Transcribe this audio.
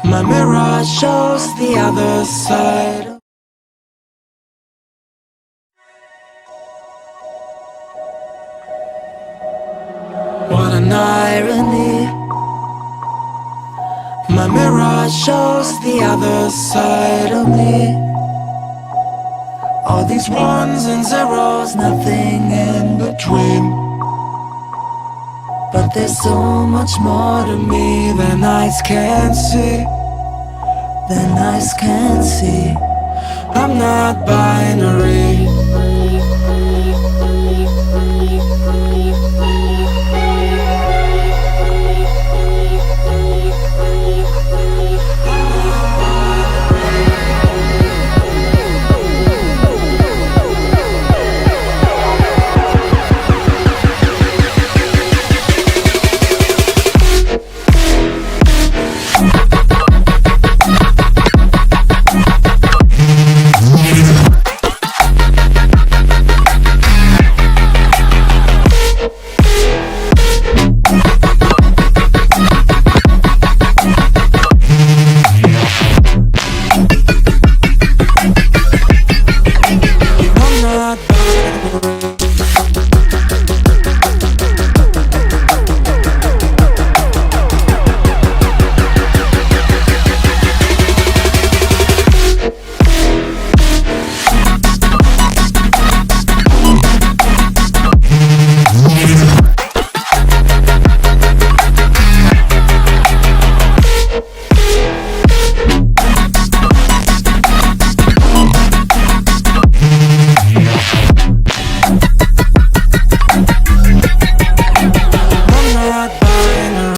My mirror shows the other side. What an irony. My mirror shows the other side of me. All these ones and zeros, nothing in between. But there's so much more to me than eyes can see. Than eyes can see. I'm not binary,